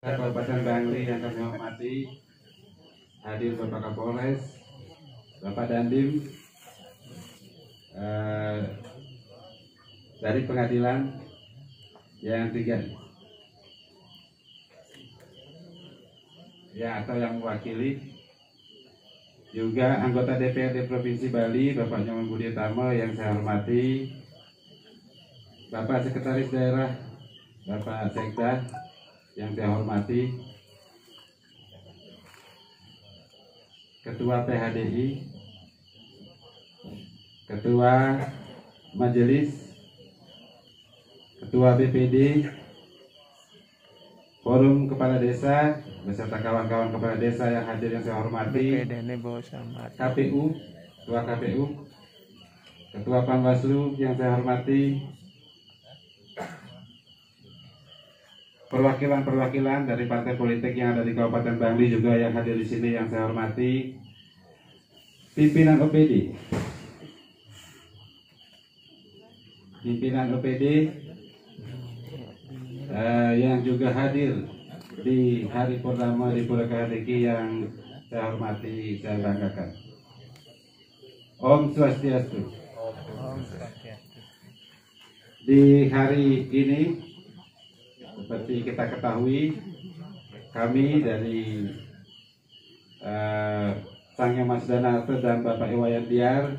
Kabupaten Bangli yang kami hormati, hadir Bapak Kapolres, Bapak Dandim, dari pengadilan yang tiga, ya atau yang mewakili, juga anggota DPRD Provinsi Bali, Bapak Nyoman Budi Utama yang saya hormati, Bapak Sekretaris Daerah, Bapak Sekda yang saya hormati, Ketua PHDI, Ketua Majelis, Ketua BPD, Forum Kepala Desa, beserta kawan-kawan kepala desa yang hadir yang saya hormati, KPU, Ketua KPU, Ketua Panwaslu yang saya hormati, perwakilan-perwakilan dari partai politik yang ada di Kabupaten Bangli juga yang hadir di sini yang saya hormati, pimpinan OPD, yang juga hadir di hari pertama di Pura Kahadiki yang saya hormati, saya banggakan. Om Swastiastu. Di hari ini, seperti kita ketahui, kami dari Sangya Mas Danarte dan Bapak Iwayan Diar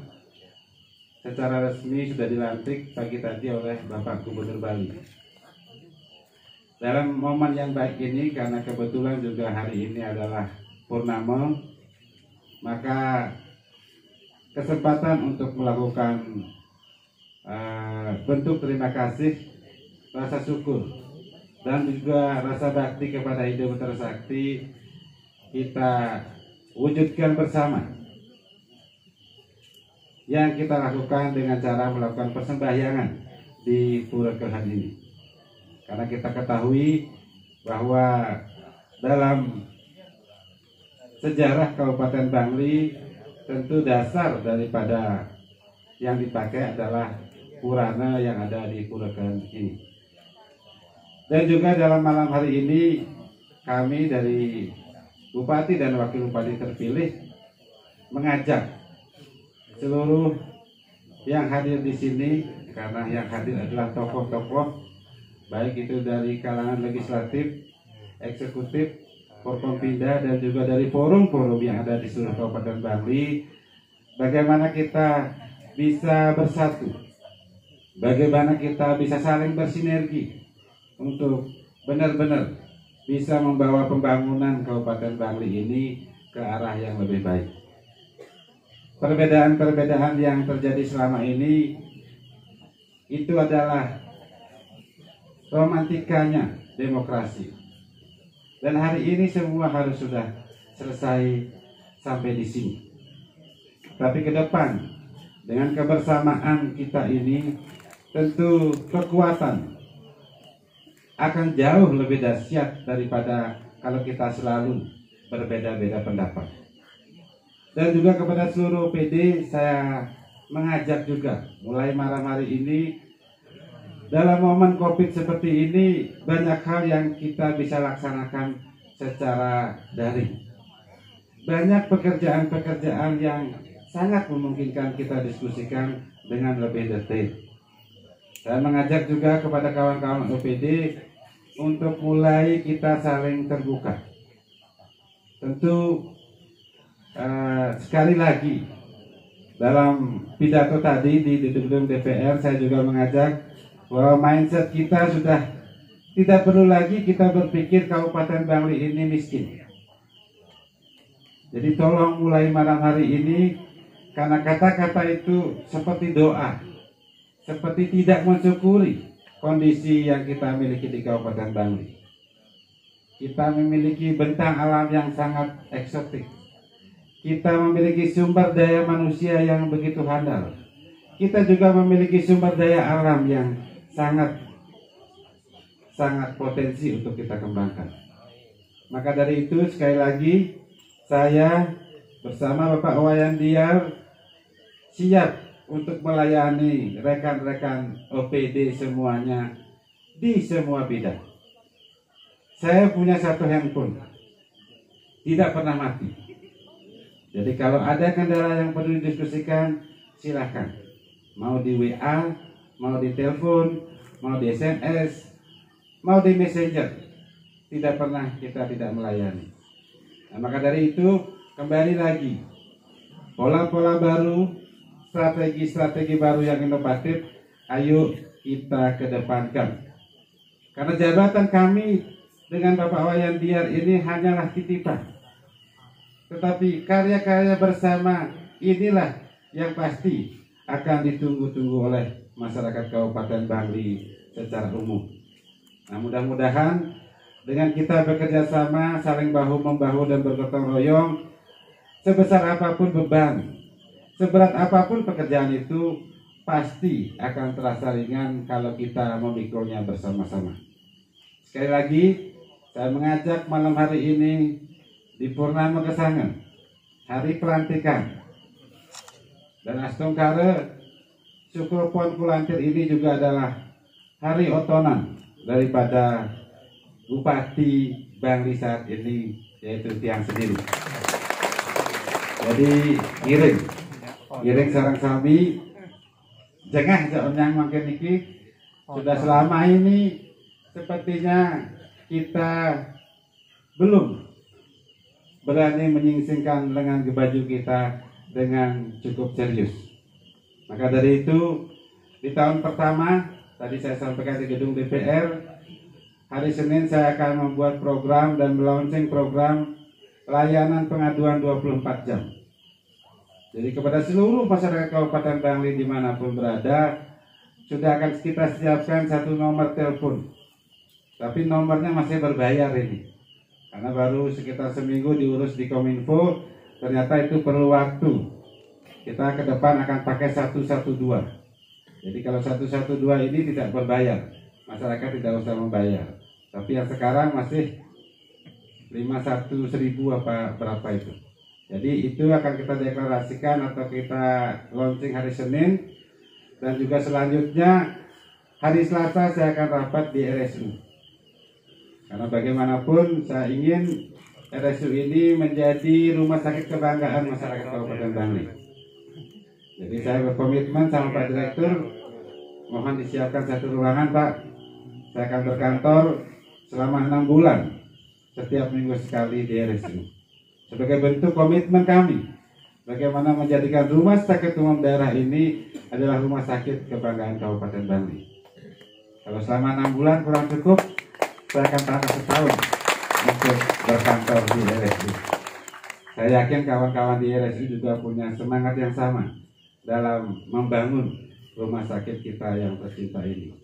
secara resmi sudah dilantik pagi tadi oleh Bapak Gubernur Bali. Dalam momen yang baik ini, karena kebetulan juga hari ini adalah purnama, maka kesempatan untuk melakukan bentuk terima kasih, rasa syukur, dan juga rasa bakti kepada Hidup Putra Sakti kita wujudkan bersama, yang kita lakukan dengan cara melakukan persembahyangan di Pura Kelhan ini. Karena kita ketahui bahwa dalam sejarah Kabupaten Bangli, tentu dasar daripada yang dipakai adalah purana yang ada di Pura Kelhan ini. Dan juga dalam malam hari ini kami dari Bupati dan Wakil Bupati terpilih mengajak seluruh yang hadir di sini, karena yang hadir adalah tokoh-tokoh baik itu dari kalangan legislatif, eksekutif, Forkompinda, dan juga dari forum-forum yang ada di seluruh Kabupaten Bangli. Bagaimana kita bisa bersatu, bagaimana kita bisa saling bersinergi untuk benar-benar bisa membawa pembangunan Kabupaten Bangli ini ke arah yang lebih baik. Perbedaan-perbedaan yang terjadi selama ini itu adalah romantikanya demokrasi. Dan hari ini semua harus sudah selesai sampai di sini. Tapi ke depan dengan kebersamaan kita ini, tentu kekuatan akan jauh lebih dahsyat daripada kalau kita selalu berbeda-beda pendapat. Dan juga kepada seluruh PD saya mengajak juga, mulai malam hari ini, dalam momen COVID seperti ini, banyak hal yang kita bisa laksanakan secara daring. Banyak pekerjaan-pekerjaan yang sangat memungkinkan kita diskusikan dengan lebih detail. Saya mengajak juga kepada kawan-kawan OPD untuk mulai kita saling terbuka. Tentu sekali lagi dalam pidato tadi di gedung DPR saya juga mengajak bahwa mindset kita sudah tidak perlu lagi kita berpikir Kabupaten Bangli ini miskin. Jadi tolong mulai malam hari ini, karena kata-kata itu seperti doa, seperti tidak mensyukuri kondisi yang kita miliki di Kabupaten Bangli. Kita memiliki bentang alam yang sangat eksotik. Kita memiliki sumber daya manusia yang begitu handal. Kita juga memiliki sumber daya alam yang sangat potensi untuk kita kembangkan. Maka dari itu sekali lagi saya bersama Bapak Iwayan Diar siap untuk melayani rekan-rekan OPD semuanya di semua bidang. Saya punya satu handphone, tidak pernah mati. Jadi kalau ada kendala yang perlu didiskusikan, silahkan. Mau di WA, mau di telepon, mau di SMS, mau di Messenger, tidak pernah kita tidak melayani. Nah, maka dari itu kembali lagi, pola-pola baru, strategi-strategi baru yang inovatif, ayo kita kedepankan. Karena jabatan kami dengan Bapak Wayan Diar ini hanyalah titipan, tetapi karya-karya bersama inilah yang pasti akan ditunggu-tunggu oleh masyarakat Kabupaten Bangli secara umum. Nah, mudah-mudahan dengan kita bekerja sama, saling bahu-membahu dan bergotong royong, sebesar apapun beban, seberat apapun pekerjaan itu, pasti akan terasa ringan kalau kita memikulnya bersama-sama. Sekali lagi, saya mengajak malam hari ini di Purnama Kesangen, hari pelantikan. Dan Astungkare Syukur Pon Kulantir ini juga adalah hari otonan daripada Bupati Bangli saat ini, yaitu Tiang sendiri. Jadi giring sarang sami jengah jaonyang makin iki sudah selama ini sepertinya kita belum berani menyingsingkan lengan baju kita dengan cukup serius. Maka dari itu di tahun pertama tadi saya sampaikan di gedung DPR, hari Senin saya akan membuat program dan melaunching program layanan pengaduan 24 jam. Jadi kepada seluruh masyarakat Kabupaten Bangli dimanapun berada, sudah akan kita siapkan satu nomor telepon. Tapi nomornya masih berbayar ini, karena baru sekitar seminggu diurus di Kominfo. Ternyata itu perlu waktu. Kita ke depan akan pakai 112. Jadi kalau 112 ini tidak berbayar, masyarakat tidak usah membayar. Tapi yang sekarang masih 51.000 apa berapa itu. Jadi itu akan kita deklarasikan atau kita launching hari Senin. Dan juga selanjutnya hari Selasa saya akan rapat di RSU. Karena bagaimanapun saya ingin RSU ini menjadi rumah sakit kebanggaan masyarakat Kabupaten Bangli. Jadi saya berkomitmen sama Pak Direktur, mohon disiapkan satu ruangan Pak. Saya akan berkantor selama 6 bulan, setiap minggu sekali di RSU. Sebagai bentuk komitmen kami, bagaimana menjadikan rumah sakit umum daerah ini adalah rumah sakit kebanggaan Kabupaten Bangli. Kalau selama 6 bulan kurang cukup, saya akan tambah setahun untuk berkantor di RSU. Saya yakin kawan-kawan di RSU juga punya semangat yang sama dalam membangun rumah sakit kita yang tercinta ini.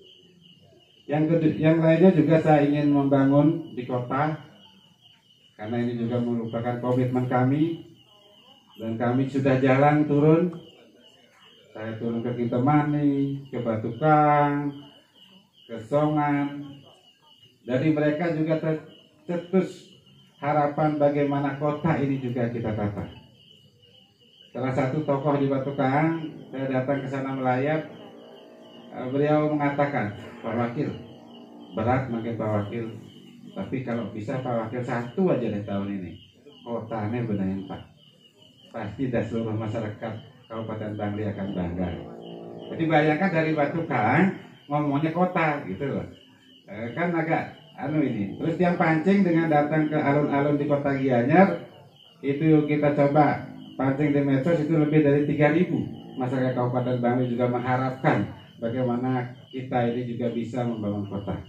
Yang lainnya juga saya ingin membangun di kota, karena ini juga merupakan komitmen kami, dan kami sudah jalan turun. Saya turun ke Kintemani, ke Batukang, ke Songan. Dari mereka juga tercetus harapan bagaimana kota ini juga kita tata. Salah satu tokoh di Batukang, saya datang ke sana melayat, beliau mengatakan, Pak Wakil, berat makin Pak Wakil, tapi kalau bisa Pak Wakil satu aja deh tahun ini, kotanya benahin Pak. Pasti dah seluruh masyarakat Kabupaten Bangli akan bangga. Jadi bayangkan dari Batukang ngomongnya kota gitu loh. Kan agak ini. Terus yang pancing dengan datang ke alun-alun di Kota Gianyar, itu kita coba pancing di medsos, itu lebih dari 3.000 masyarakat Kabupaten Bangli juga mengharapkan bagaimana kita ini juga bisa membangun kota.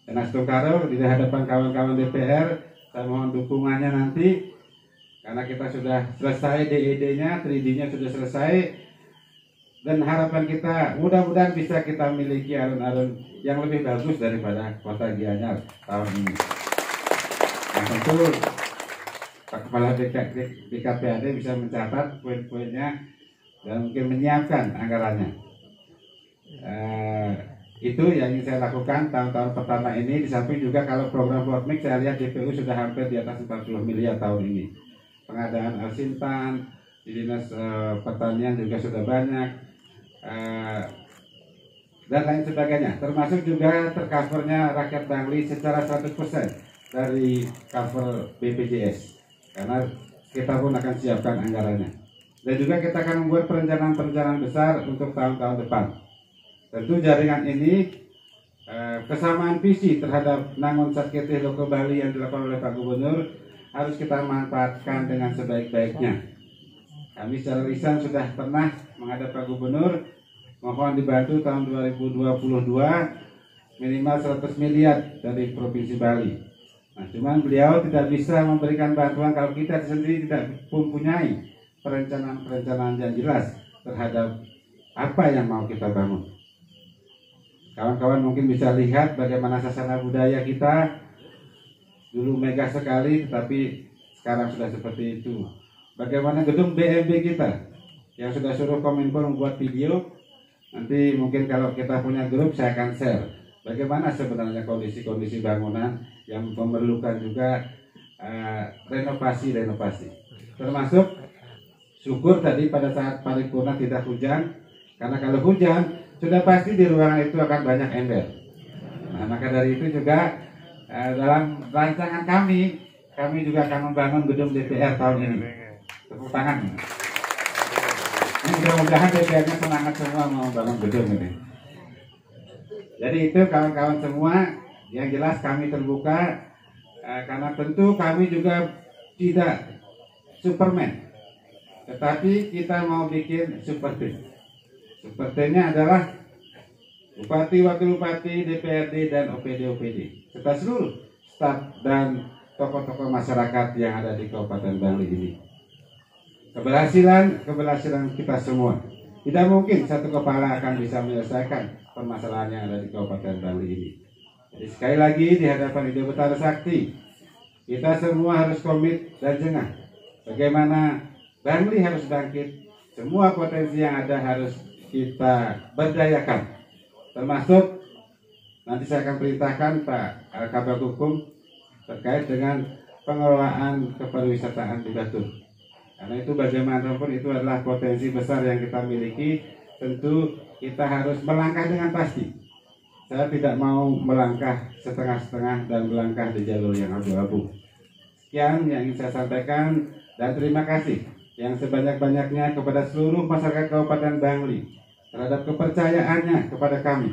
Dan Astungkare di hadapan kawan-kawan DPR, saya mohon dukungannya nanti, karena kita sudah selesai DED-nya, 3D-nya sudah selesai, dan harapan kita mudah-mudahan bisa kita miliki alun-alun yang lebih bagus daripada Kota Gianyar tahun ini. Nah, tentu Pak Kepala BKPAD bisa mencatat poin-poinnya dan mungkin menyiapkan anggarannya. Itu yang ingin saya lakukan tahun-tahun pertama ini. Di samping juga kalau program Workmix saya lihat JPU sudah hampir di atas 40 miliar tahun ini. Pengadaan Alsintan di Dinas Pertanian juga sudah banyak, dan lain sebagainya. Termasuk juga tercovernya rakyat Bangli secara 100%. dari cover BPJS, karena kita pun akan siapkan anggarannya. Dan juga kita akan membuat perencanaan-perencanaan besar untuk tahun-tahun depan. Tentu jaringan ini kesamaan visi terhadap Nangon Satkete Loko Bali yang dilakukan oleh Pak Gubernur harus kita manfaatkan dengan sebaik-baiknya. Kami secara lisan sudah pernah menghadap Pak Gubernur, mohon dibantu tahun 2022 minimal 100 miliar dari Provinsi Bali. Nah, cuman beliau tidak bisa memberikan bantuan kalau kita sendiri tidak mempunyai perencanaan-perencanaan yang jelas terhadap apa yang mau kita bangun. Kawan-kawan mungkin bisa lihat bagaimana sasana budaya kita dulu megah sekali, tetapi sekarang sudah seperti itu. Bagaimana gedung BMB kita yang sudah suruh Kominfo membuat video. Nanti mungkin kalau kita punya grup saya akan share bagaimana sebenarnya kondisi-kondisi bangunan yang memerlukan juga renovasi. Termasuk syukur tadi pada saat paripurna tidak hujan, karena kalau hujan sudah pasti di ruangan itu akan banyak ember. Nah, maka dari itu juga dalam rancangan kami juga akan membangun gedung DPR tahun ini. Tepuk tangan. Ini mudah-mudahan DPR-nya semangat semua mau membangun gedung ini. Jadi itu kawan-kawan semua, yang jelas kami terbuka karena tentu kami juga tidak Superman, tetapi kita mau bikin super team. Super teamnya adalah Bupati, Wakil Bupati, DPRD, dan OPD serta seluruh staf dan tokoh-tokoh masyarakat yang ada di Kabupaten Bangli ini. Keberhasilan kita semua. Tidak mungkin satu kepala akan bisa menyelesaikan permasalahan yang ada di Kabupaten Bangli ini. Jadi sekali lagi di hadapan Ide Betara Sakti, kita semua harus komit dan jengah. Bagaimana Bangli harus bangkit, semua potensi yang ada harus kita berdayakan. Termasuk nanti saya akan perintahkan Pak Kabag Hukum terkait dengan pengelolaan kepariwisataan di Batur. Karena itu bagaimanapun itu adalah potensi besar yang kita miliki. Tentu kita harus melangkah dengan pasti. Saya tidak mau melangkah setengah-setengah dan melangkah di jalur yang abu-abu. Sekian yang ingin saya sampaikan, dan terima kasih yang sebanyak-banyaknya kepada seluruh masyarakat Kabupaten Bangli terhadap kepercayaannya kepada kami.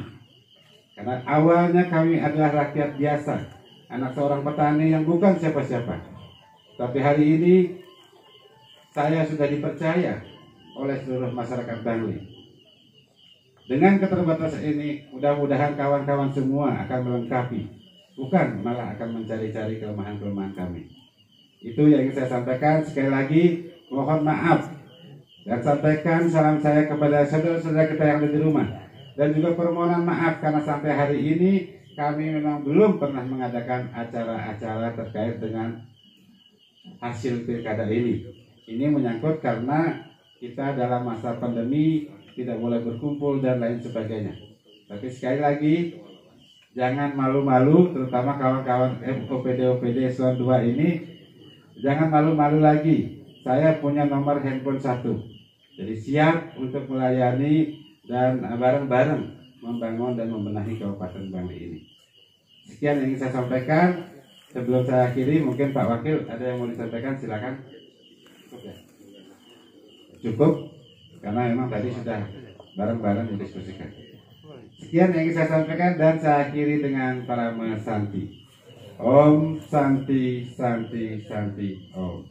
Karena awalnya kami adalah rakyat biasa, anak seorang petani yang bukan siapa-siapa. Tapi hari ini saya sudah dipercaya oleh seluruh masyarakat Bangli. Dengan keterbatasan ini, mudah-mudahan kawan-kawan semua akan melengkapi, bukan malah akan mencari-cari kelemahan-kelemahan kami. Itu yang ingin saya sampaikan. Sekali lagi, mohon maaf dan sampaikan salam saya kepada saudara-saudara kita yang ada di rumah. Dan juga permohonan maaf karena sampai hari ini kami memang belum pernah mengadakan acara-acara terkait dengan hasil pilkada ini. Ini menyangkut karena kita dalam masa pandemi tidak boleh berkumpul dan lain sebagainya. Tapi sekali lagi, jangan malu-malu, terutama kawan-kawan OPD Eselon 2 ini, jangan malu-malu lagi. Saya punya nomor handphone 1. Jadi siap untuk melayani dan bareng-bareng membangun dan membenahi Kabupaten Bangli ini. Sekian yang ingin saya sampaikan. Sebelum saya akhiri, mungkin Pak Wakil ada yang mau disampaikan, silakan. Cukup, karena memang tadi sudah bareng-bareng didiskusikan. Sekian yang ingin saya sampaikan, dan saya akhiri dengan Parama Santi. Om Santi Santi Santi Om.